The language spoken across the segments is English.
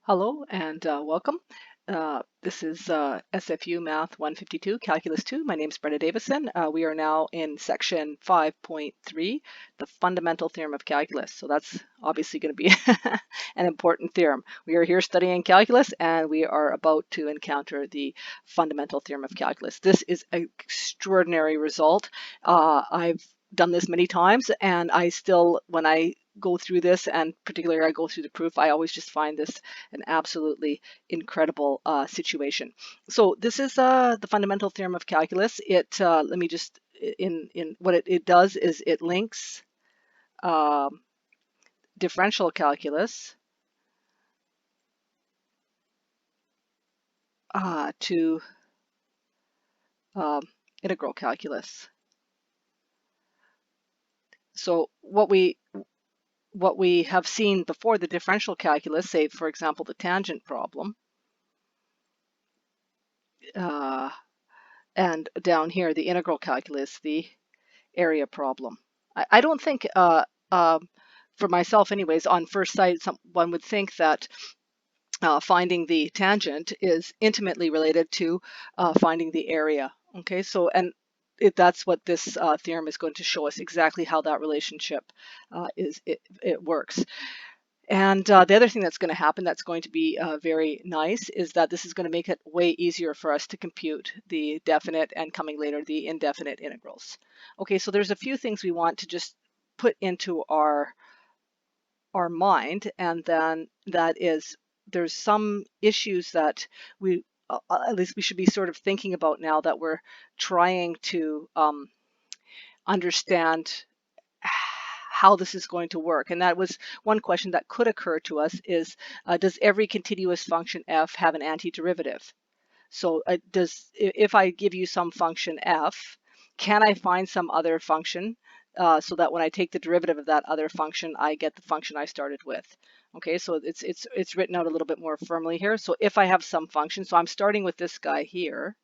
Hello and welcome. This is SFU Math152, Calculus 2. My name is Brenda Davison. We are now in section 5.3, the Fundamental Theorem of Calculus. So that's obviously going to be an important theorem. We are here studying calculus and we are about to encounter the Fundamental Theorem of Calculus. This is an extraordinary result. I've done this many times and I still, when I go through this, and particularly I go through the proof, I always just find this an absolutely incredible situation. So this is the fundamental theorem of calculus. Let me just, in what it does is it links differential calculus to integral calculus. So what we have seen before, the differential calculus, say for example the tangent problem, and down here the integral calculus, the area problem. I don't think, for myself anyways, on first sight, one would think that finding the tangent is intimately related to finding the area. Okay, so that's what this theorem is going to show us, exactly how that relationship it works. And the other thing that's going to happen that's going to be very nice is that this is going to make it way easier for us to compute the definite and, coming later, the indefinite integrals. Okay, so there's a few things we want to just put into our mind, and then there's some issues that we at least we should be sort of thinking about now that we're trying to understand how this is going to work. And that was one question that could occur to us is, does every continuous function f have an antiderivative? So if I give you some function f, can I find some other function so that when I take the derivative of that other function, I get the function I started with? Okay, so it's written out a little bit more firmly here. So if I have some function, so I'm starting with this guy here,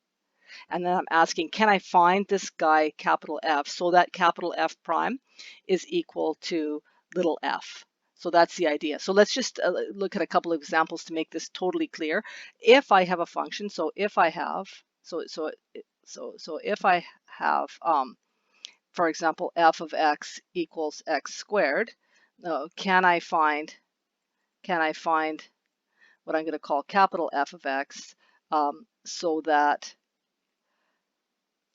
and then I'm asking, can I find this guy capital F so that capital F prime is equal to little f? So that's the idea. So let's just look at a couple of examples to make this totally clear. If I have a function, so if I have, if I have, for example, f of x equals x squared, can I find what I'm going to call capital F of x so that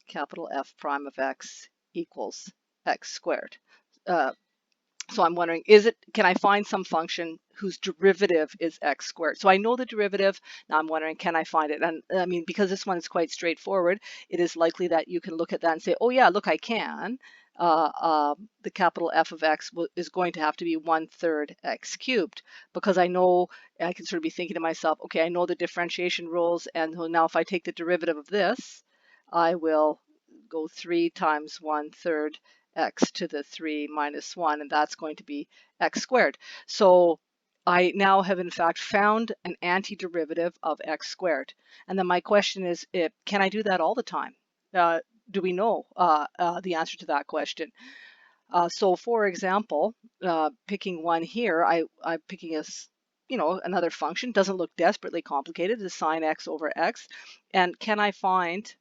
capital F prime of x equals x squared? So I'm wondering, can I find some function whose derivative is x squared? So I know the derivative. Now I'm wondering, can I find it? And I mean, because this one is quite straightforward, it is likely that you can look at that and say, oh yeah, look, I can. The capital F of x is going to have to be 1/3 x cubed, because I know, I can sort of be thinking to myself, okay, I know the differentiation rules, and now if I take the derivative of this, I will go 3 times 1/3 x to the 3 minus 1, and that's going to be x squared. So I now have in fact found an antiderivative of x squared. And then my question is, can I do that all the time? Do we know the answer to that question? So for example, picking one here, I'm picking another function, doesn't look desperately complicated, is sine x over x. And can I find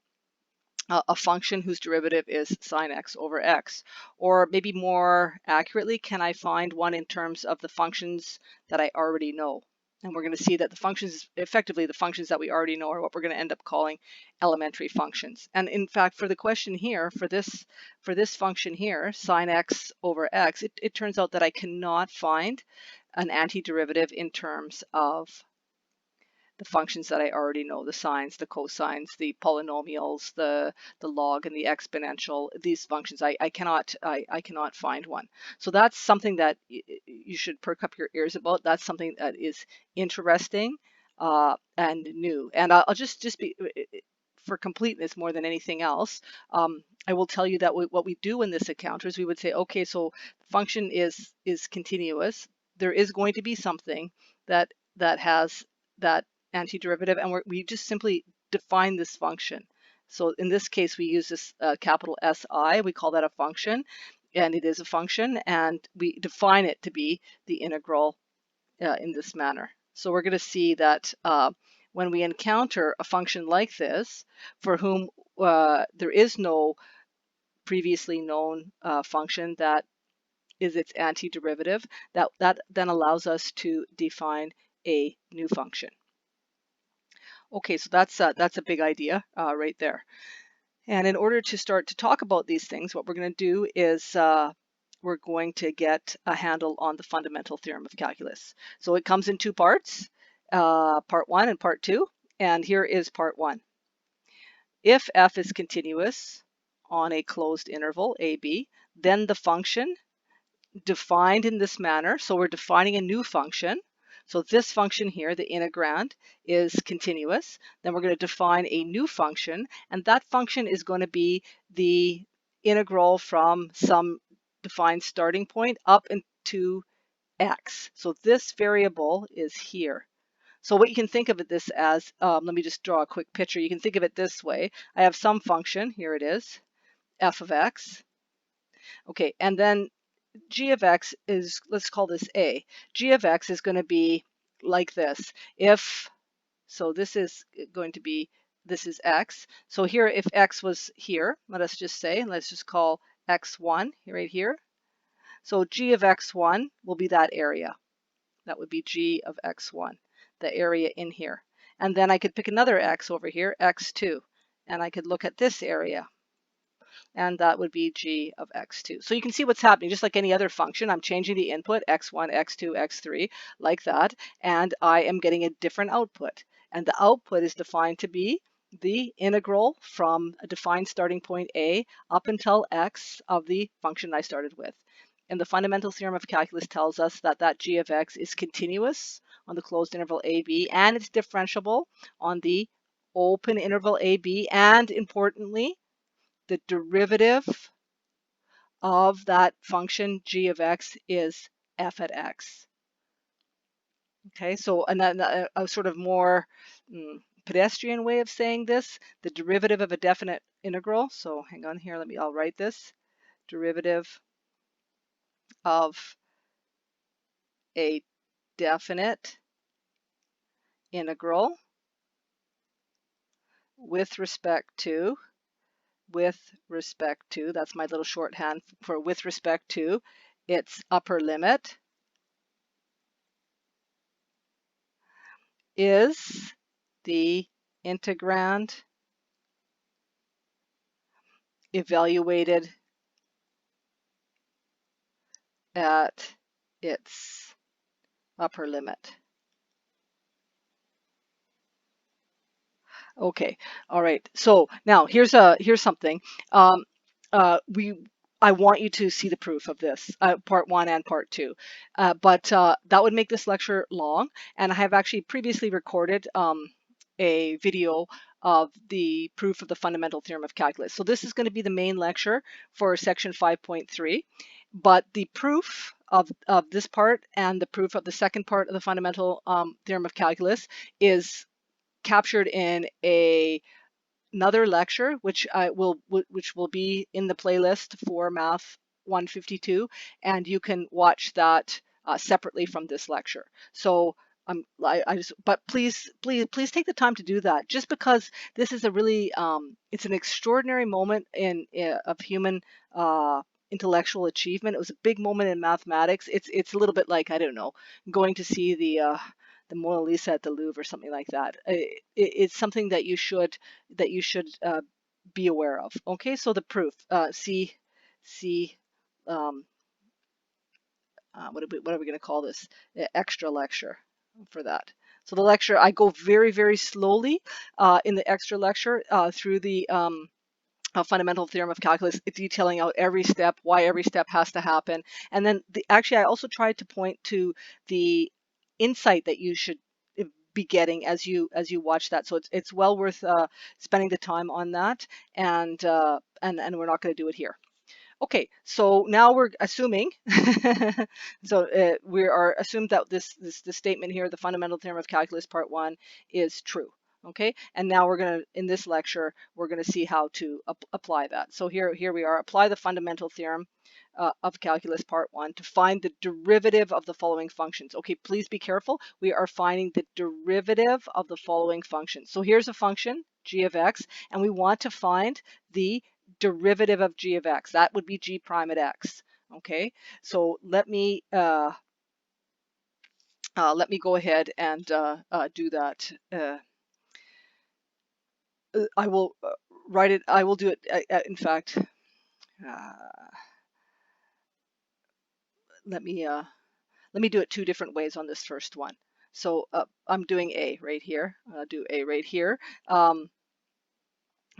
a function whose derivative is sine x over x? Or maybe more accurately, can I find one in terms of the functions that I already know? And we're going to see that the functions, effectively the functions that we already know, are what we're going to end up calling elementary functions. And in fact, for the question here, for this function here, sine x over x, it turns out that I cannot find an antiderivative in terms of the functions that I already know, the sines, the cosines, the polynomials, the log, and the exponential. These functions, I cannot find one. So that's something that you should perk up your ears about. That's something that is interesting and new. And I'll just be, for completeness more than anything else, I will tell you that what we do in this encounter is we would say, okay, so function is continuous. There is going to be something that has that antiderivative, and we just simply define this function. So in this case, we use this capital SI. We call that a function, and it is a function, and we define it to be the integral in this manner. So we're going to see that when we encounter a function like this, for whom there is no previously known function that is its antiderivative, that then allows us to define a new function. Okay, so that's a big idea right there. And in order to start to talk about these things, what we're going to do is we're going to get a handle on the fundamental theorem of calculus. So it comes in two parts, part 1 and part 2. And here is part 1. If f is continuous on a closed interval, ab, then the function defined in this manner, so we're defining a new function. So this function here, the integrand, is continuous. Then we're going to define a new function, and that function is going to be the integral from some defined starting point up into x. So this variable is here. So what you can think of it this as, let me just draw a quick picture. You can think of it this way. I have some function, here it is, f of x. Okay, and then g of x is, let's call this a. G of x is going to be like this. So this is going to be, this is x. So here, if x was here, let's just call x1 right here. So g of x1 will be that area. That would be g of x1, the area in here. And then I could pick another x over here, x2, and I could look at this area, and that would be g of x2. So you can see what's happening, just like any other function. I'm changing the input, x1, x2, x3, like that, and I am getting a different output. And the output is defined to be the integral from a defined starting point a up until x of the function I started with. And the fundamental theorem of calculus tells us that that g of x is continuous on the closed interval ab, and it's differentiable on the open interval ab, and importantly, the derivative of that function g of x is f at x. Okay, so a sort of more pedestrian way of saying this, the derivative of a definite integral. So hang on here, I'll write this. Derivative of a definite integral with respect to, that's my little shorthand for with respect to its upper limit, is the integrand evaluated at its upper limit. Okay, all right. So now here's something. I want you to see the proof of this, part 1 and part 2. But that would make this lecture long, and I have actually previously recorded a video of the proof of the fundamental theorem of calculus. So this is going to be the main lecture for section 5.3. But the proof of this part and the proof of the second part of the fundamental theorem of calculus is captured in another lecture, which will be in the playlist for Math152, and you can watch that separately from this lecture. So but please take the time to do that, just because this is a really it's an extraordinary moment of human intellectual achievement. It was a big moment in mathematics. It's a little bit like, I don't know, going to see the Mona Lisa at the Louvre or something like that. It's something that you should be aware of. Okay, so the proof. What are we going to call this? Extra lecture for that. So the lecture, I go very, very slowly in the extra lecture through the fundamental theorem of calculus, detailing out every step, why every step has to happen. And then actually I also tried to point to the insight that you should be getting as you watch that. So it's well worth spending the time on that, and we're not going to do it here. Okay, so now we're assuming, we are assumed that this statement here, the fundamental theorem of calculus part 1, is true. Okay, and now we're going to, in this lecture, we're going to see how to apply that. So here we are, apply the fundamental theorem of calculus part 1 to find the derivative of the following functions. Okay, please be careful. We are finding the derivative of the following functions. So here's a function, g of x, and we want to find the derivative of g of x. That would be g prime at x. Okay, so let me go ahead and do that. I will write it. I will do it. In fact, let me do it two different ways on this first one. So I'm doing A right here. I'll do A right here.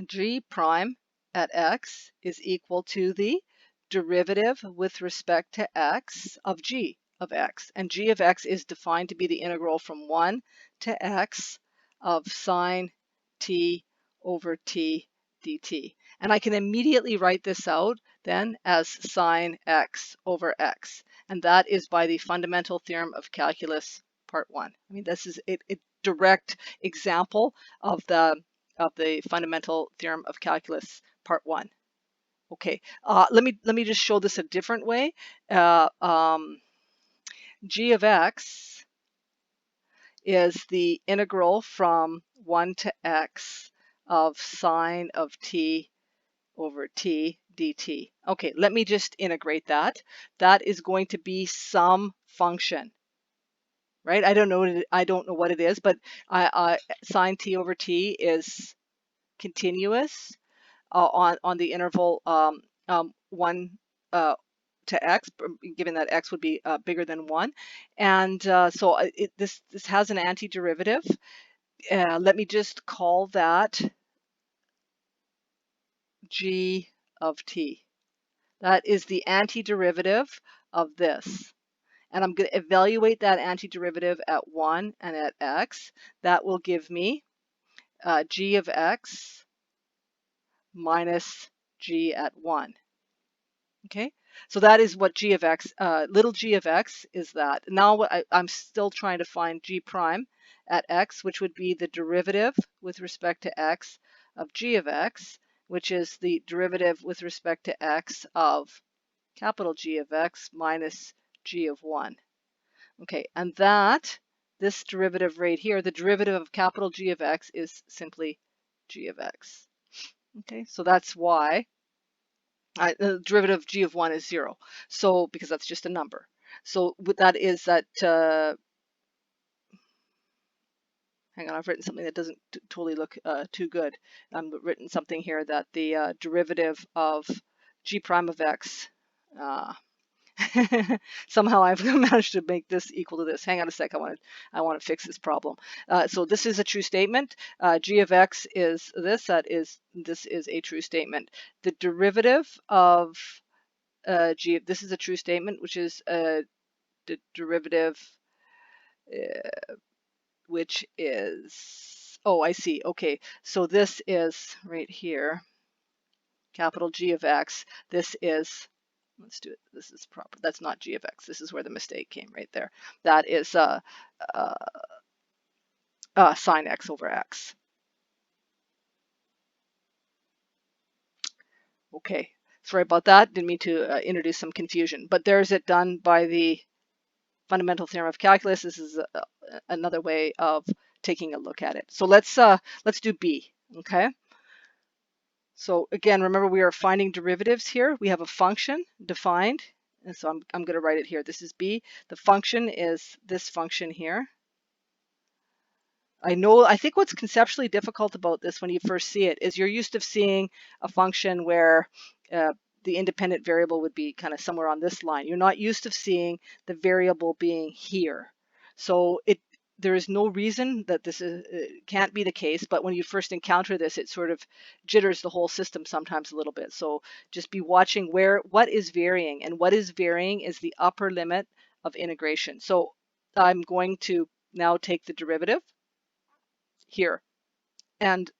G prime at x is equal to the derivative with respect to x of g of x. And g of x is defined to be the integral from 1 to x of sine t over t dt. And I can immediately write this out then as sine x over x. And that is by the Fundamental Theorem of Calculus part 1. I mean, this is a direct example of the Fundamental Theorem of Calculus part 1. Okay, let me just show this a different way. G of x is the integral from 1 to x of sine of t over t dt. Okay, let me just integrate that. That is going to be some function, right? I don't know what it is, but sine t over t is continuous on the interval 1 to x, given that x would be bigger than 1. And so this has an antiderivative. Let me just call that g of t. That is the antiderivative of this. And I'm going to evaluate that antiderivative at 1 and at x. That will give me g of x minus g at 1. Okay, so that is what g of x, little g of x is that. Now what I'm still trying to find g prime at x, which would be the derivative with respect to x of g of x, which is the derivative with respect to x of capital G of x minus g of 1. Okay, and this derivative right here, the derivative of capital G of x is simply g of x. Okay, so that's why the derivative of g of 1 is 0. So because that's just a number. So what that is that, hang on, I've written something that doesn't totally look too good. I've written something here that the derivative of g prime of x, somehow I've managed to make this equal to this. Hang on a sec, I want to fix this problem. So this is a true statement. G of x is this, this is a true statement. The derivative of this is a true statement, which is the derivative, which is, oh, I see. Okay, so this is right here, capital G of x. This is, let's do it. This is proper. That's not g of x. This is where the mistake came right there. That is sine x over x. Okay, sorry about that. Didn't mean to introduce some confusion. But there's it done by the Fundamental Theorem of Calculus. This is another way of taking a look at it. So let's do B. Okay. So again, remember we are finding derivatives here. We have a function defined, and so I'm going to write it here. This is B. The function is this function here. I think what's conceptually difficult about this when you first see it is you're used to seeing a function where the independent variable would be kind of somewhere on this line. You're not used to seeing the variable being here. So there is no reason that this can't be the case, but when you first encounter this, it sort of jitters the whole system sometimes a little bit. So just be watching what is varying, and what is varying is the upper limit of integration. So I'm going to now take the derivative here. And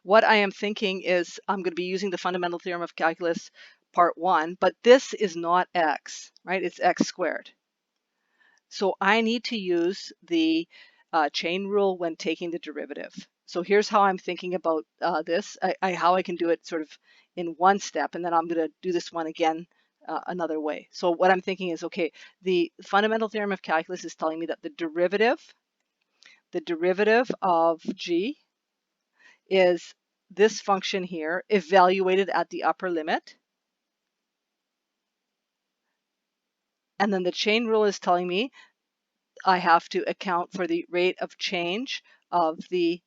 what I am thinking is I'm going to be using the Fundamental Theorem of Calculus part 1, but this is not x, right? It's x squared. So I need to use the chain rule when taking the derivative. So here's how I'm thinking about this, how I can do it sort of in one step, and then I'm going to do this one again another way. So what I'm thinking is, okay, the fundamental theorem of calculus is telling me that the derivative of g is this function here evaluated at the upper limit. And then the chain rule is telling me I have to account for the rate of change of the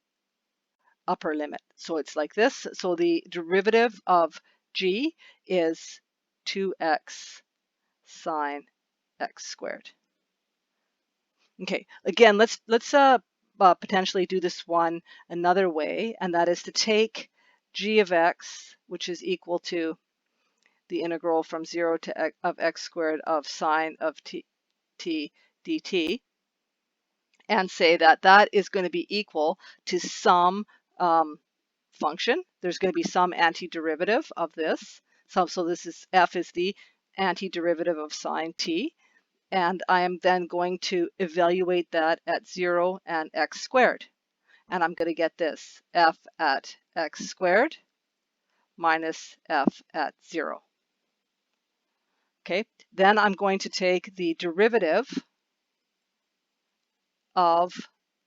upper limit. So it's like this. So the derivative of g is 2x sine x squared. Okay, again, let's potentially do this one another way, and that is to take g of x, which is equal to the integral from 0 to of x squared of sine of t dt, and say that that is going to be equal to some function. There's going to be some antiderivative of this. So this is f is the antiderivative of sine t. And I am then going to evaluate that at 0 and x squared. And I'm going to get this, f at x squared minus f at 0. Okay, then I'm going to take the derivative of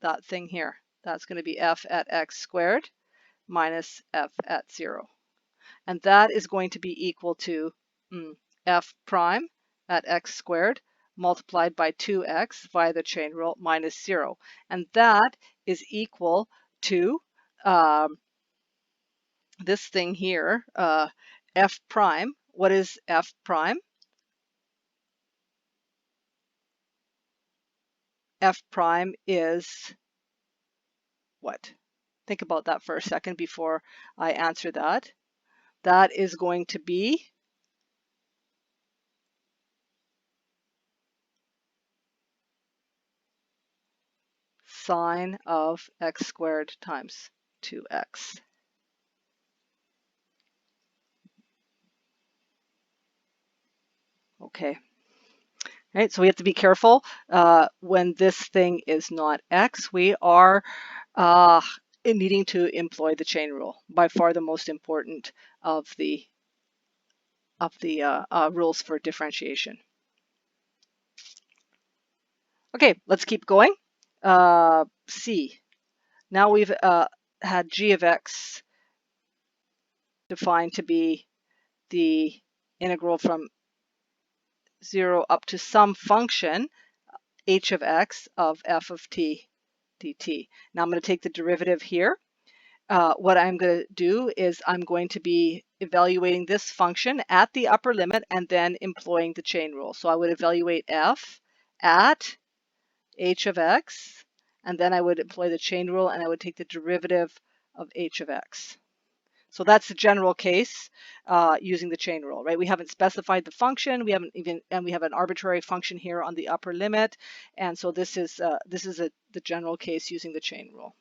that thing here. That's going to be f at x squared minus f at 0. And that is going to be equal to f prime at x squared multiplied by 2x via the chain rule minus 0. And that is equal to this thing here, f prime. What is f prime? F prime is what? Think about that for a second before I answer that. That is going to be sine of x squared times 2x. Okay. Right, so we have to be careful when this thing is not x. We are needing to employ the chain rule, by far the most important of the rules for differentiation. Okay, let's keep going. C. Now we've had g of x defined to be the integral from 0 up to some function h of x of f of t dt. Now I'm going to take the derivative here. What I'm going to do is I'm going to be evaluating this function at the upper limit and then employing the chain rule. So I would evaluate f at h of x, and then I would employ the chain rule and I would take the derivative of h of x. So that's the general case using the chain rule, right? We haven't specified the function, we haven't even, and we have an arbitrary function here on the upper limit, and so this is the general case using the chain rule.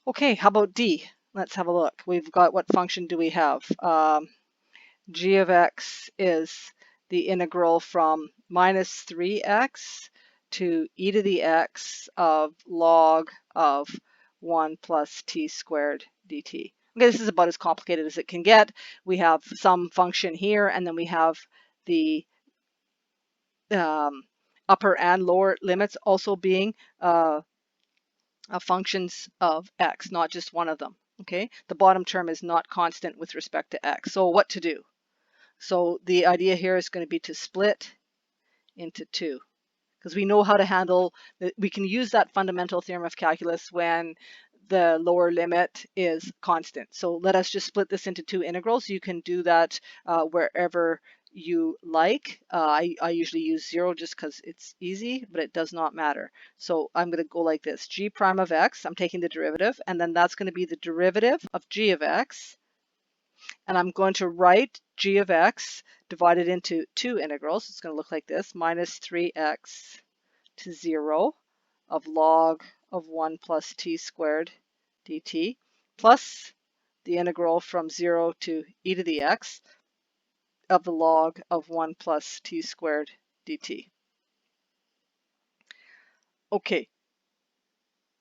Okay, how about D? Let's have a look. We've got, what function do we have? G of x is the integral from minus 3x to e to the x of log of 1 plus t squared dt. Okay, this is about as complicated as it can get. We have some function here, and then we have the upper and lower limits also being functions of x, not just one of them. Okay, the bottom term is not constant with respect to x. So what to do? So the idea here is going to be to split into 2, because we know how to handle, we can use that fundamental theorem of calculus when the lower limit is constant. So let us just split this into 2 integrals. You can do that wherever you like. I usually use 0 just because it's easy, but it does not matter. So I'm going to go like this. G prime of x, I'm taking the derivative, and then that's going to be the derivative of g of x. And I'm going to write g of x divided into 2 integrals. It's going to look like this, minus 3x to 0 of log of 1 plus t squared dt, plus the integral from 0 to e to the x of the log of 1 plus t squared dt. Okay,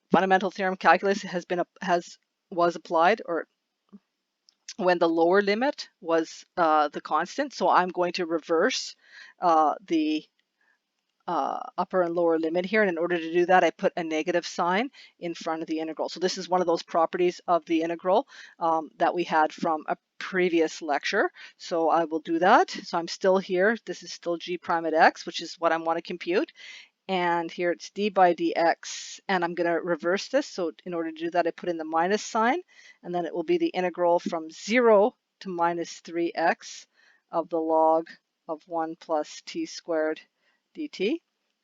fundamental theorem calculus was applied, or when the lower limit was the constant. So I'm going to reverse the upper and lower limit here, and in order to do that I put a negative sign in front of the integral. So this is one of those properties of the integral that we had from a previous lecture. So I will do that. So I'm still here. This is still g prime at x, which is what I want to compute. And here it's d by dx, and I'm going to reverse this. So in order to do that, I put in the minus sign, and then it will be the integral from 0 to minus 3x of the log of 1 plus t squared dt.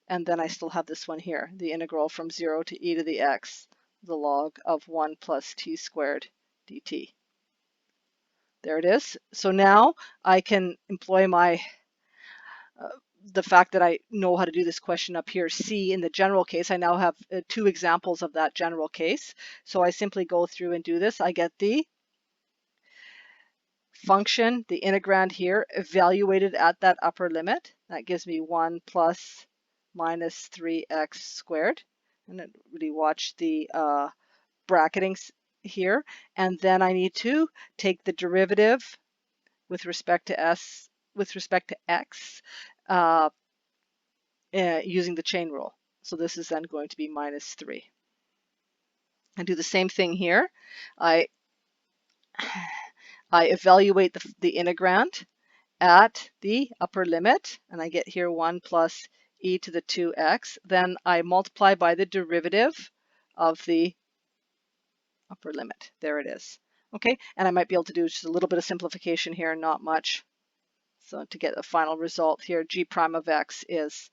And then I still have this one here, the integral from 0 to e to the x, the log of 1 plus t squared dt. There it is. So now I can employ my the fact that I know how to do this question up here, C, in the general case. I now have two examples of that general case. So I simply go through and do this. I get the function, the integrand here, evaluated at that upper limit. That gives me 1 plus minus 3x squared. And then really watch the bracketing here. And then I need to take the derivative with respect to x, using the chain rule. So this is then going to be minus 3. And do the same thing here. I evaluate the integrand at the upper limit, and I get here 1 plus e to the 2x. Then I multiply by the derivative of the upper limit. There it is. Okay, and I might be able to do just a little bit of simplification here, not much. So to get the final result here, g prime of x is,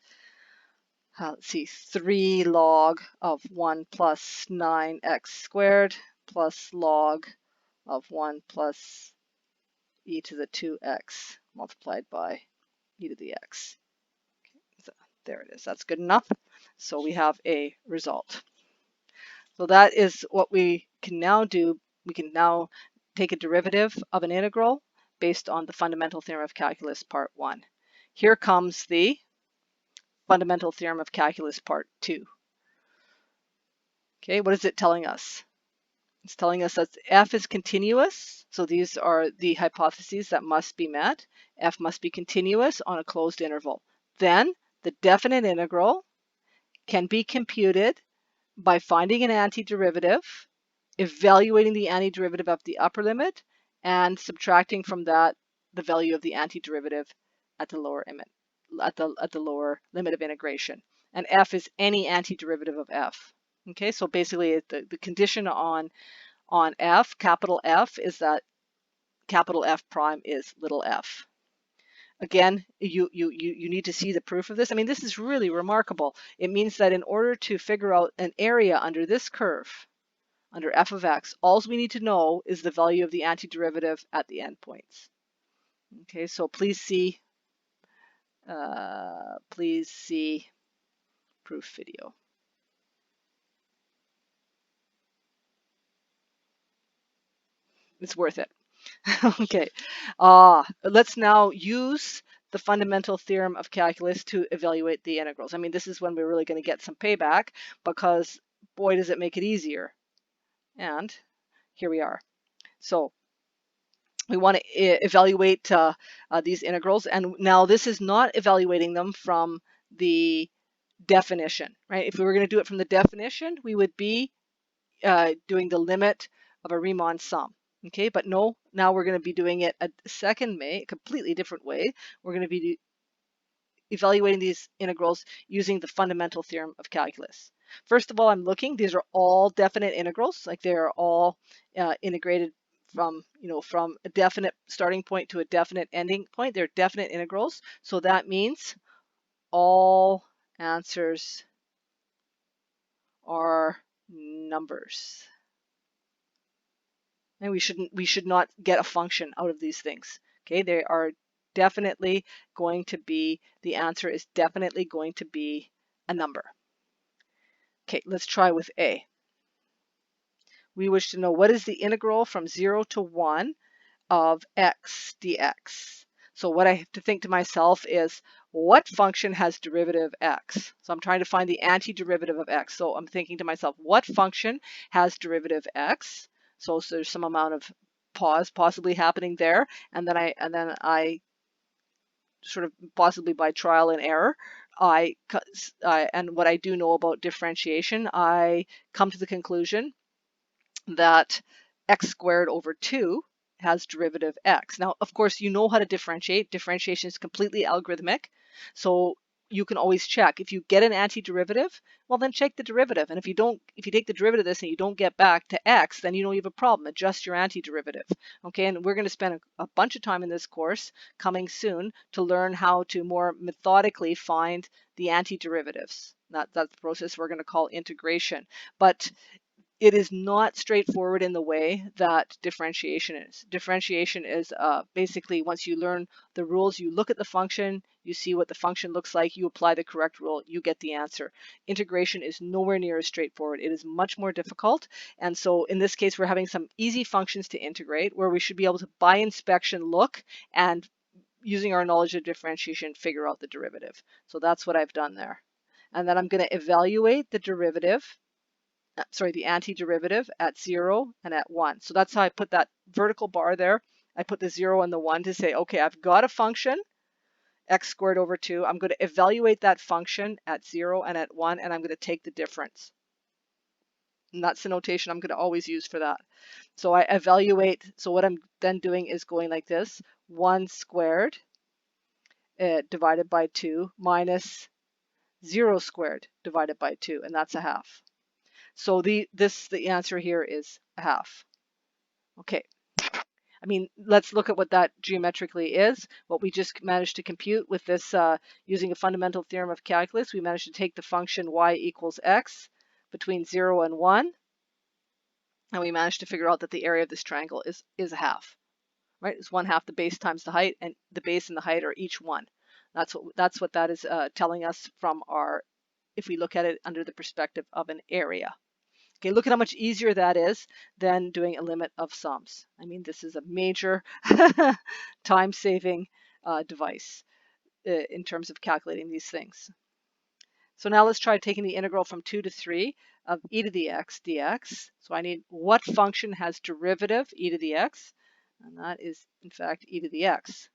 let's see, 3 log of 1 plus 9x squared plus log of 1 plus e to the 2x multiplied by e to the x. Okay, so there it is. That's good enough. So we have a result. So that is what we can now do. We can now take a derivative of an integral based on the Fundamental Theorem of Calculus Part 1. Here comes the Fundamental Theorem of Calculus Part 2. Okay, what is it telling us? It's telling us that f is continuous. So these are the hypotheses that must be met. F must be continuous on a closed interval. Then the definite integral can be computed by finding an antiderivative, evaluating the antiderivative of the upper limit, and subtracting from that the value of the antiderivative at the lower limit, at the lower limit of integration. And f is any antiderivative of f. Okay, so basically the condition on f, capital F, is that capital F prime is little f. Again, you need to see the proof of this. I mean, this is really remarkable. It means that in order to figure out an area under this curve, under f of x, all we need to know is the value of the antiderivative at the endpoints. Okay, so please see proof video. It's worth it. Okay, let's now use the Fundamental Theorem of Calculus to evaluate the integrals. I mean, this is when we're really going to get some payback, because boy, does it make it easier. And here we are. So we want to evaluate these integrals, and now this is not evaluating them from the definition, right? If we were going to do it from the definition, we would be doing the limit of a Riemann sum. Okay, but no, now we're going to be doing it a completely different way. We're going to be evaluating these integrals using the Fundamental Theorem of Calculus. First of all, I'm looking, these are all definite integrals, like they are all integrated from a definite starting point to a definite ending point. They're definite integrals, so that means all answers are numbers. And we should not get a function out of these things. Okay, they are definitely going to be, the answer is definitely going to be a number. Okay, let's try with A. we wish to know what is the integral from 0 to 1 of x dx. So what I have to think to myself is, what function has derivative x? So I'm trying to find the antiderivative of x. So I'm thinking to myself, what function has derivative x? So there's some amount of pause possibly happening there, and then I sort of possibly by trial and error, and what I do know about differentiation, I come to the conclusion that x squared over 2 has derivative x. Now, of course, you know how to differentiate. Differentiation is completely algorithmic. So you can always check. If you get an antiderivative, well, then check the derivative. And if you take the derivative of this and you don't get back to x, then you know you have a problem. Adjust your antiderivative. Okay, and we're going to spend a bunch of time in this course coming soon to learn how to more methodically find the antiderivatives. That's the process we're going to call integration. But it is not straightforward in the way that differentiation is. Differentiation is basically, once you learn the rules, you look at the function, you see what the function looks like, you apply the correct rule, you get the answer. Integration is nowhere near as straightforward. It is much more difficult. And so in this case, we're having some easy functions to integrate where we should be able to, by inspection, look and using our knowledge of differentiation, figure out the derivative. So that's what I've done there. And then I'm going to evaluate the derivative, the antiderivative at 0 and at 1. So that's how I put that vertical bar there. I put the 0 and the 1 to say, okay, I've got a function, x squared over 2. I'm going to evaluate that function at 0 and at 1, and I'm going to take the difference. And that's the notation I'm going to always use for that. So I evaluate, so what I'm then doing is going like this, 1 squared divided by 2 minus 0 squared divided by 2, and that's a half. So the answer here is a half. Okay. I mean, let's look at what that geometrically is. What we just managed to compute with this using a fundamental theorem of calculus, we managed to take the function y equals x between 0 and 1, and we managed to figure out that the area of this triangle is a half. Right? It's 1/2 the base times the height, and the base and the height are each 1. That's what that is telling us from our, if we look at it under the perspective of an area. Okay, look at how much easier that is than doing a limit of sums. I mean, this is a major time-saving device in terms of calculating these things. So now let's try taking the integral from 2 to 3 of e to the x dx. So I need what function has derivative e to the x, and that is, in fact, e to the x.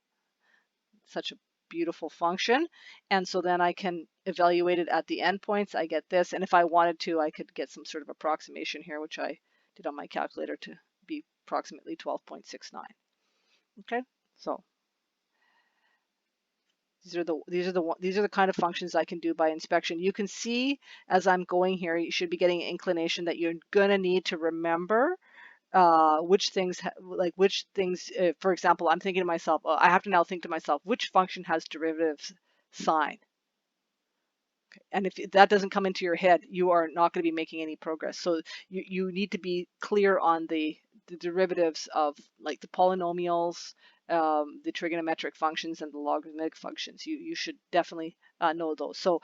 Such a beautiful function. And so then I can evaluate it at the endpoints. I get this, and if I wanted to, I could get some sort of approximation here, which I did on my calculator to be approximately 12.69. Okay, so these are the kind of functions I can do by inspection. You can see as I'm going here, you should be getting an inclination that you're going to need to remember which things, for example, I'm thinking to myself, I have to now think to myself, which function has derivative sign? Okay. And if that doesn't come into your head, you are not going to be making any progress. So you need to be clear on the derivatives of like the polynomials, the trigonometric functions, and the logarithmic functions. You should definitely know those. So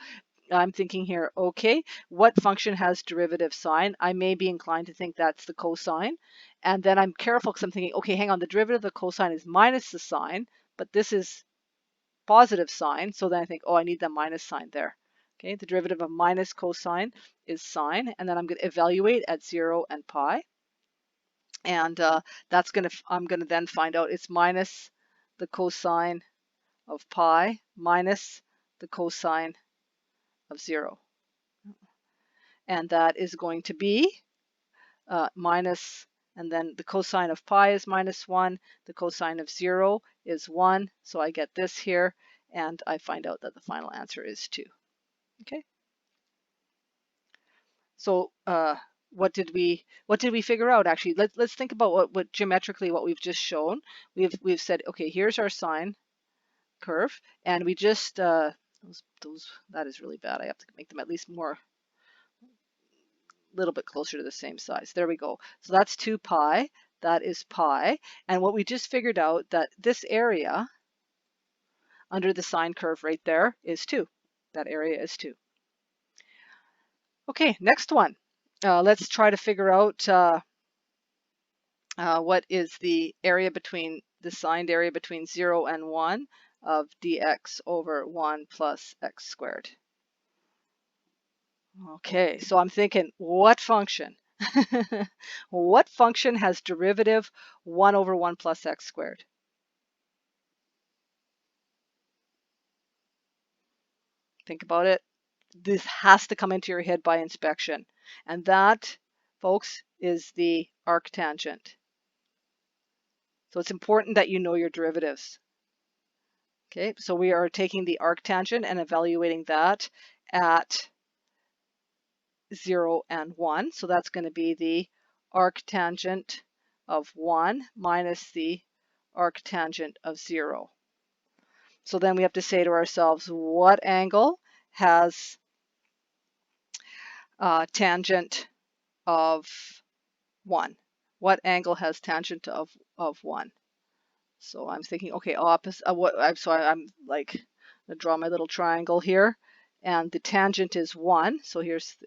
I'm thinking here, okay, what function has derivative sign? I may be inclined to think that's the cosine. And then I'm careful because I'm thinking, okay, hang on, the derivative of the cosine is minus the sine, but this is positive sine. So then I think, oh, I need the minus sign there. Okay, the derivative of minus cosine is sine. And then I'm going to evaluate at 0 and pi. And I'm going to then find out it's minus the cosine of pi minus the cosine of 0. And that is going to be minus, and then the cosine of pi is -1, the cosine of 0 is 1, so I get this here, and I find out that the final answer is 2. Okay. So what did we figure out actually? Let's think about what geometrically what we've just shown. We've said, okay, here's our sine curve, and we just that is really bad. I have to make them at least more, little bit closer to the same size. There we go. So that's 2 pi. That is pi. And what we just figured out that this area under the sine curve right there is 2. That area is 2. Okay, next one. Let's try to figure out what is the area between the signed area between 0 and 1 of dx over 1 plus x squared? Okay, so I'm thinking, what function? What function has derivative 1 over 1 plus x squared? Think about it. This has to come into your head by inspection. And that, folks, is the arctangent. So it's important that you know your derivatives. Okay, so we are taking the arctangent and evaluating that at 0 and 1. So that's going to be the arctangent of 1 minus the arctangent of 0. So then we have to say to ourselves, what angle has tangent of 1? What angle has tangent of 1? So I'm thinking, okay, opposite. I'm like, gonna draw my little triangle here, and the tangent is 1. So here's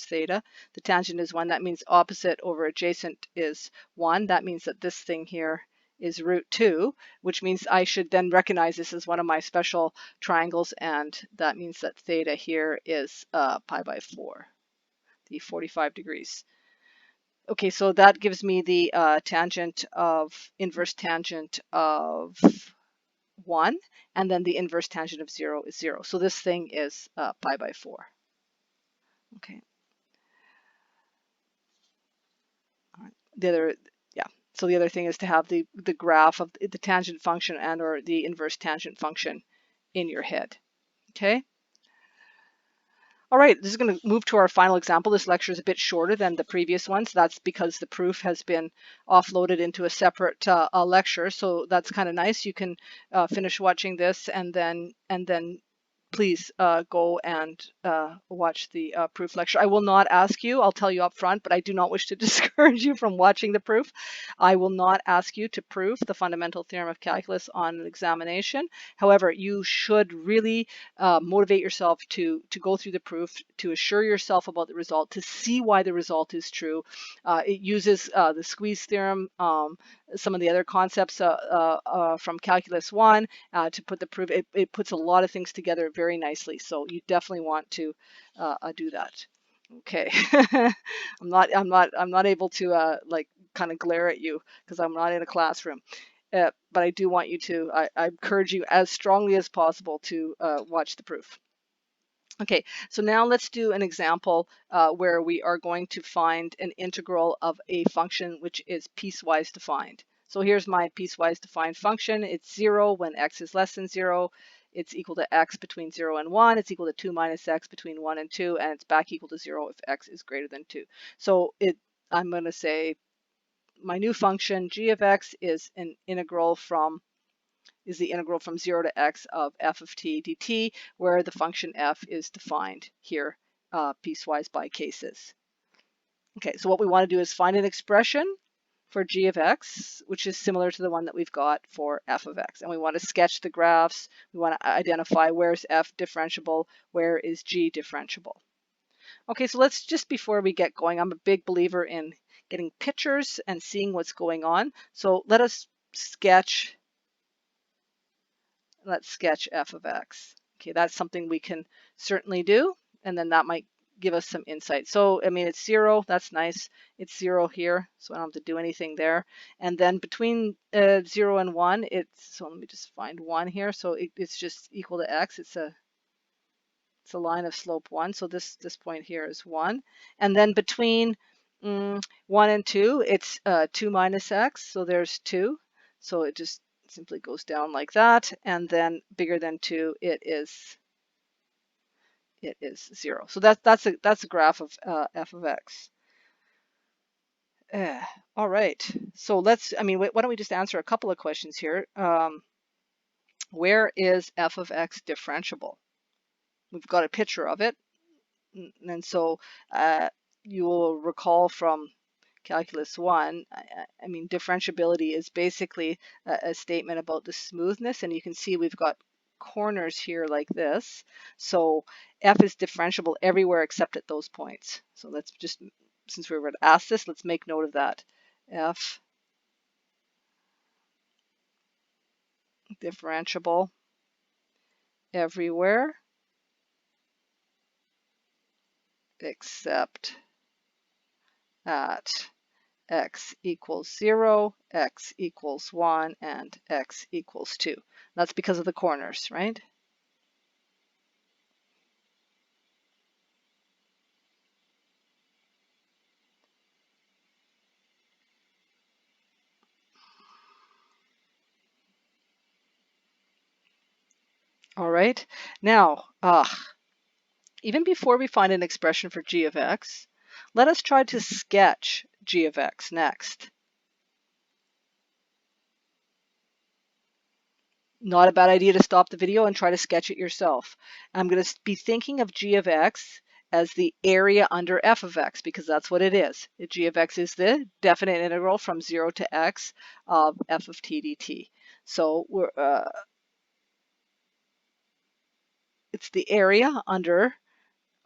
theta. The tangent is 1. That means opposite over adjacent is 1. That means that this thing here is root 2, which means I should then recognize this as one of my special triangles, and that means that theta here is pi by 4, the 45 degrees. Okay, so that gives me the inverse tangent of 1, and then the inverse tangent of 0 is 0. So this thing is pi by 4. Okay. All right. So the other thing is to have the graph of the tangent function and or the inverse tangent function in your head. Okay. All right, this is going to move to our final example. This lecture is a bit shorter than the previous ones. That's because the proof has been offloaded into a separate lecture. So that's kind of nice. You can finish watching this and then please go and watch the proof lecture. I will not ask you, I'll tell you up front, but I do not wish to discourage you from watching the proof. I will not ask you to prove the fundamental theorem of calculus on an examination. However, you should really motivate yourself to go through the proof, to assure yourself about the result, to see why the result is true. It uses the squeeze theorem, some of the other concepts from Calculus 1 to put the proof. It puts a lot of things together very nicely. So you definitely want to do that. Okay, I'm not able to like kind of glare at you because I'm not in a classroom. But I do want you to, I encourage you as strongly as possible to watch the proof. Okay, so now let's do an example where we are going to find an integral of a function which is piecewise defined. So here's my piecewise defined function. It's 0 when x is less than 0. It's equal to x between 0 and 1. It's equal to 2 minus x between 1 and 2. And it's back equal to 0 if x is greater than 2. So I'm going to say my new function g of x is the integral from 0 to x of f of t dt, where the function f is defined here piecewise by cases. Okay, so what we want to do is find an expression for g of x, which is similar to the one that we've got for f of x. And we want to sketch the graphs. We want to identify where is f differentiable, where is g differentiable. Okay, so let's just, before we get going, I'm a big believer in getting pictures and seeing what's going on. So let us sketch. Let's sketch f of x. Okay, that's something we can certainly do, and then that might give us some insight. So, I mean, it's 0. That's nice. It's 0 here, so I don't have to do anything there. And then between 0 and 1, so let me just find 1 here. So it's just equal to x. It's a line of slope 1. So this point here is 1. And then between 1 and 2, it's 2 minus x. So there's 2. So it just simply goes down like that, and then bigger than 2, it is 0. So that's a graph of f of x. All right. So why don't we just answer a couple of questions here? Where is f of x differentiable? We've got a picture of it, and so you will recall from Calculus 1, I mean, differentiability is basically a statement about the smoothness, and you can see we've got corners here like this. So f is differentiable everywhere except at those points. So let's just, since we were asked this, let's make note of that. F differentiable everywhere except at x equals 0, x equals 1, and x equals 2. That's because of the corners, right? All right. Now, even before we find an expression for g of x, let us try to sketch g of x next. Not a bad idea to stop the video and try to sketch it yourself. I'm going to be thinking of g of x as the area under f of x, because that's what it is. G of x is the definite integral from 0 to x of f of t dt. So it's the area under,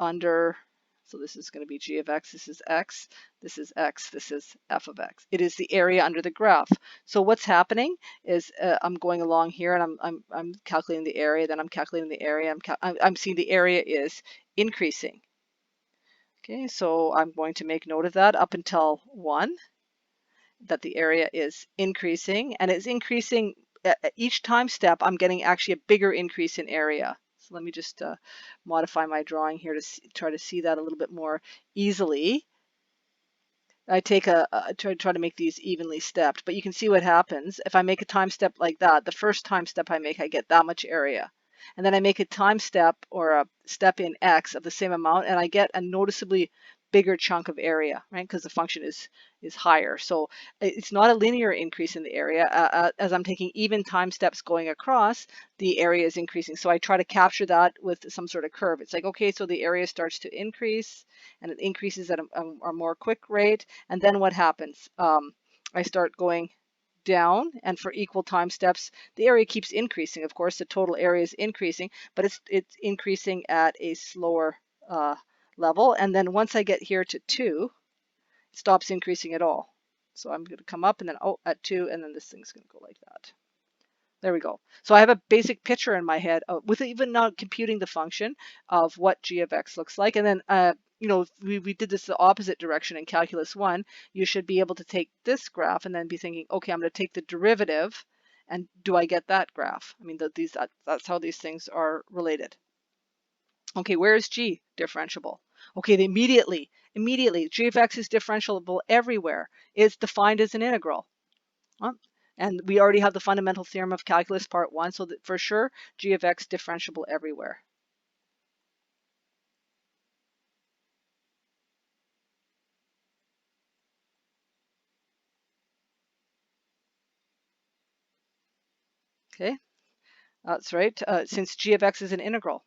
so this is going to be g of x, this is x, this is x, this is f of x. It is the area under the graph. So what's happening is I'm going along here and I'm calculating the area, then I'm calculating the area, I'm seeing the area is increasing. Okay, so I'm going to make note of that up until 1, that the area is increasing, and it's increasing each time step. I'm getting actually a bigger increase in area. So let me just modify my drawing here to try to see that a little bit more easily. I take try to make these evenly stepped, but you can see what happens. If I make a time step like that, the first time step I make, I get that much area. And then I make a time step or a step in x of the same amount, and I get a noticeably bigger chunk of area, right? Because the function is higher. So it's not a linear increase in the area. As I'm taking even time steps going across, the area is increasing. So I try to capture that with some sort of curve. It's like, okay, so the area starts to increase, and it increases at a more quick rate. And then what happens? I start going down, and for equal time steps, the area keeps increasing. Of course, the total area is increasing, but it's increasing at a slower level. And then once I get here to 2, it stops increasing at all. So I'm going to come up and then at 2, and then this thing's going to go like that. There we go. So I have a basic picture in my head with even not computing the function of what g of x looks like. And then you know, we did this the opposite direction in Calculus 1. You should be able to take this graph and then be thinking, okay, I'm going to take the derivative, and do I get that graph? I mean, that's how these things are related. Okay, where is g differentiable? Okay, immediately, g of x is differentiable everywhere. It's defined as an integral. And we already have the Fundamental Theorem of Calculus Part 1, so that for sure, g of x differentiable everywhere. Okay, that's right, since g of x is an integral.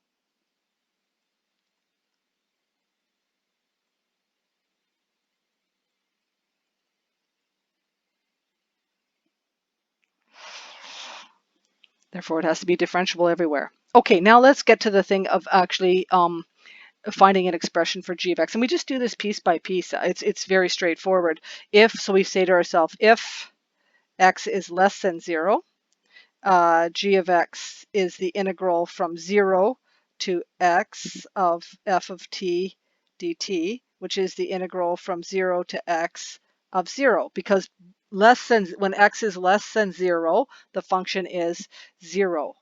Therefore, it has to be differentiable everywhere. Okay, now let's get to the thing of actually finding an expression for g of x. And we just do this piece by piece. It's very straightforward. So we say to ourselves, if x is less than 0, g of x is the integral from 0 to x of f of t dt, which is the integral from 0 to x of 0, because when x is less than 0, the function is 0.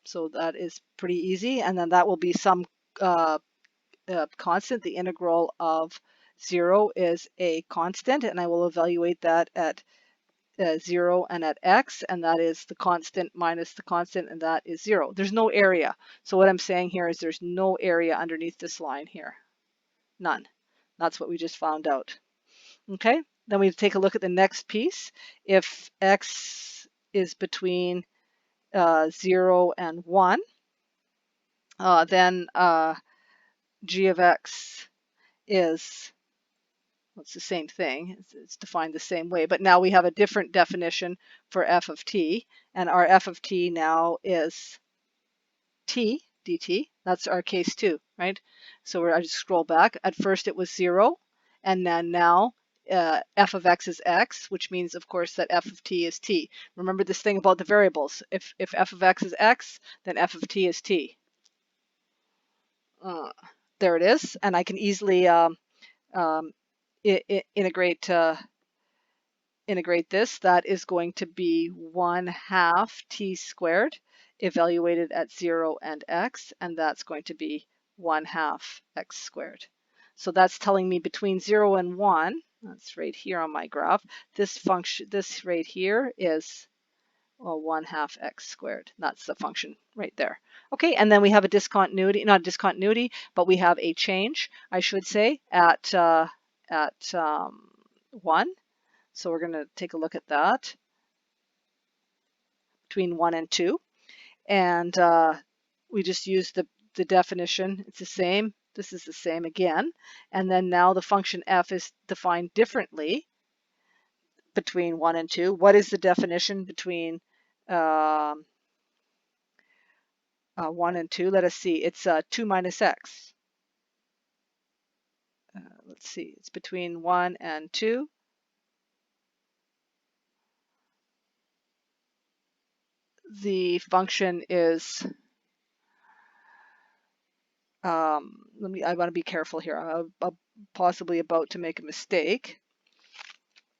So that is pretty easy. And then that will be some constant. The integral of 0 is a constant, and I will evaluate that at 0 and at x, and that is the constant minus the constant, and that is 0. There's no area. So what I'm saying here is there's no area underneath this line here. None. That's what we just found out. Okay, then we take a look at the next piece. If x is between 0 and 1, then g of x is, it's the same thing. It's defined the same way, but now we have a different definition for f of t, and our f of t now is t dt. That's our case 2, right? So I just scroll back. At first it was 0, and then now f of x is x, which means, of course, that f of t is t. Remember this thing about the variables. If f of x is x, then f of t is t. There it is, and I can easily integrate this. That is going to be 1/2 t squared evaluated at 0 and x, and that's going to be 1/2 x squared. So that's telling me between 0 and 1, that's right here on my graph, this right here is 1/2 x squared. That's the function right there. Okay, and then we have a discontinuity, not a discontinuity, but we have a change, I should say, at 1. So we're going to take a look at that between 1 and 2. And we just use the definition. It's the same. This is the same again. And then now the function f is defined differently between 1 and 2. What is the definition between 1 and 2? Let us see. It's 2 minus x. Let's see. It's between 1 and 2. The function is, I want to be careful here. I'm possibly about to make a mistake.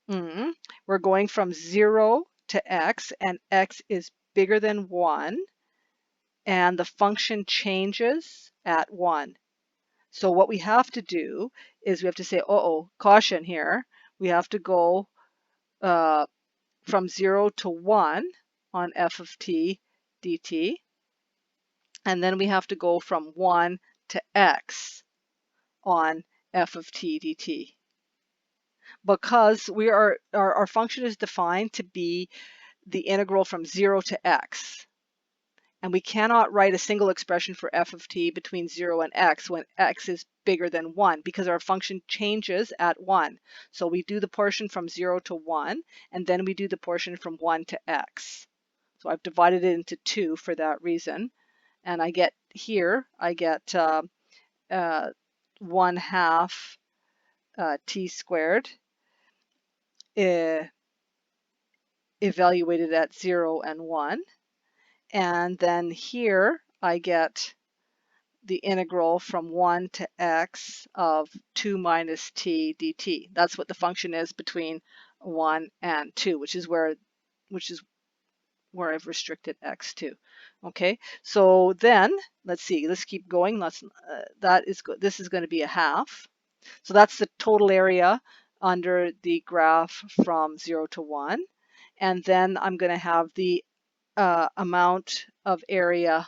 We're going from 0 to x, and x is bigger than 1, and the function changes at 1. So what we have to do is we have to say, caution here. We have to go from 0 to 1 on f of t dt, and then we have to go from 1 to x on f of t dt. Because our function is defined to be the integral from 0 to x. And we cannot write a single expression for f of t between 0 and x when x is bigger than 1, because our function changes at 1. So we do the portion from 0 to 1, and then we do the portion from 1 to x. So I've divided it into 2 for that reason. And I get 1/2 t squared evaluated at 0 and 1. And then here I get the integral from 1 to x of 2 minus t dt. That's what the function is between 1 and 2, which is where I've restricted x to. Okay, so then let's see. Let's keep going. This is going to be 1/2. So that's the total area under the graph from 0 to 1, and then I'm going to have the amount of area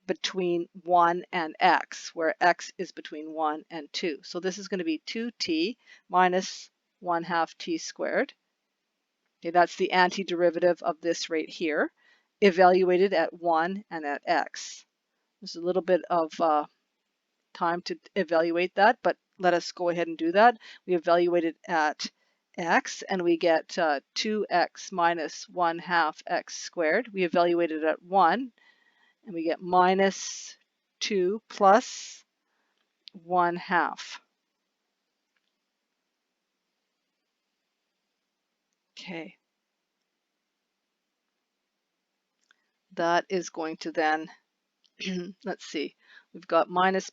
between 1 and x, where x is between 1 and 2. So this is going to be 2t minus 1/2 t squared. Okay, that's the antiderivative of this right here, evaluated at 1 and at x. There's a little bit of time to evaluate that, but let us go ahead and do that. We evaluate it at x, and we get 2x minus 1/2 x squared. We evaluate it at 1, and we get minus 2 plus 1/2. Okay. That is going to then, let's see, we've got minus,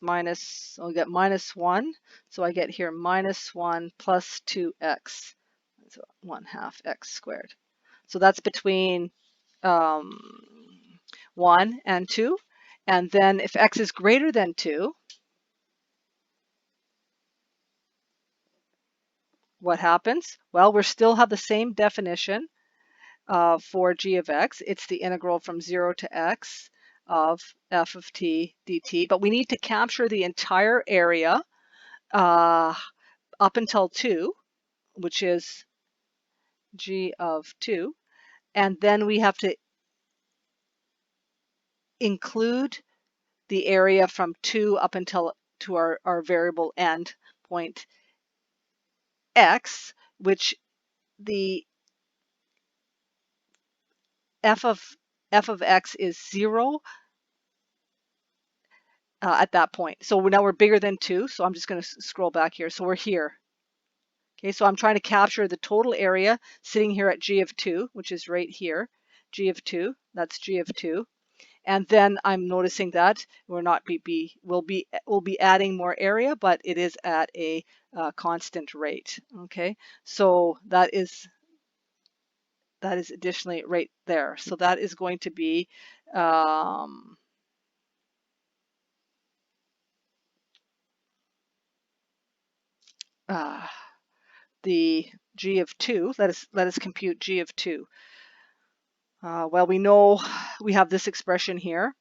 I'll get minus 1. So I get here minus 1 plus 2x, so 1/2 x squared. So that's between 1 and 2. And then if x is greater than 2, what happens? Well, we still have the same definition for g of x. It's the integral from 0 to x of f of t dt. But we need to capture the entire area up until 2, which is g of 2. And then we have to include the area from 2 up until to our variable end point x, which the f of x is 0 at that point. So now we're bigger than 2, so I'm just going to scroll back here. So we're here. Okay, so I'm trying to capture the total area sitting here at G of 2, which is right here. G of 2, that's G of 2. And then I'm noticing that we'll be adding more area, but it is at a constant rate. Okay, so that is additionally right there. So that is going to be the G of 2. Let us compute G of 2. Well, we know we have this expression here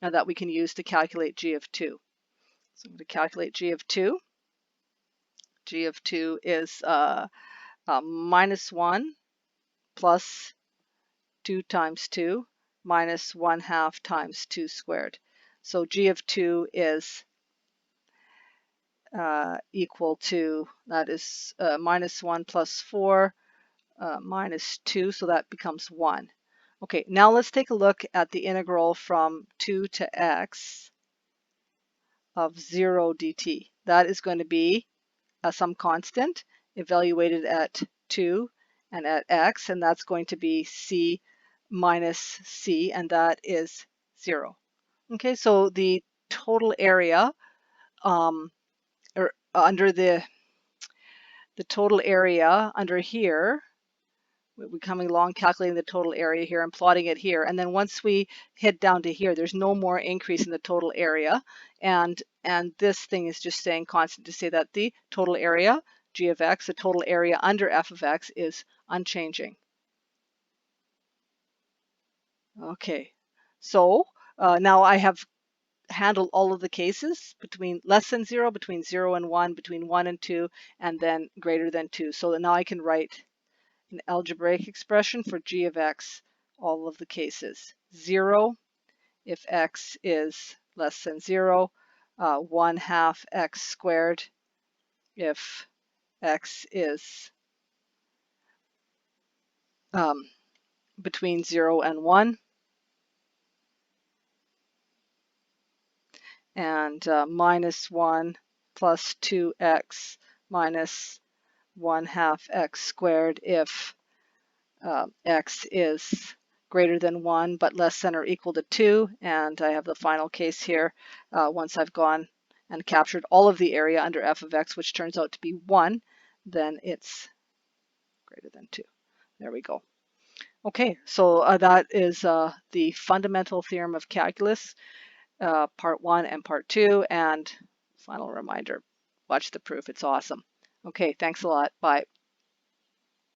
that we can use to calculate G of 2. So I'm going to calculate G of 2. G of 2 is minus 1 plus 2 times 2 minus 1/2 times 2 squared. So G of 2 is equal to, that is minus 1 plus 4 minus 2, so that becomes 1. Okay, now let's take a look at the integral from 2 to x of 0 dt. That is going to be some constant evaluated at 2 and at x, and that's going to be c minus c, and that is 0. Okay, so the total area or under the total area under here, we're coming along calculating the total area here and plotting it here, and then once we head down to here, there's no more increase in the total area, and this thing is just staying constant to say that the total area g of x, the total area under f of x, is unchanging. Okay, so now I have handled all of the cases between less than 0, between 0 and 1, between 1 and 2, and then greater than 2. So now I can write an algebraic expression for g of x, all of the cases. 0 if x is less than 0, 1/2 x squared if x is between 0 and 1, and minus 1 plus 2x minus 1/2 x squared if x is greater than 1 but less than or equal to 2. And I have the final case here once I've gone and captured all of the area under f of x, which turns out to be 1, then it's greater than 2. There we go. Okay, so that is the Fundamental Theorem of Calculus, part 1 and part 2, and final reminder, watch the proof, it's awesome. Okay, thanks a lot, bye.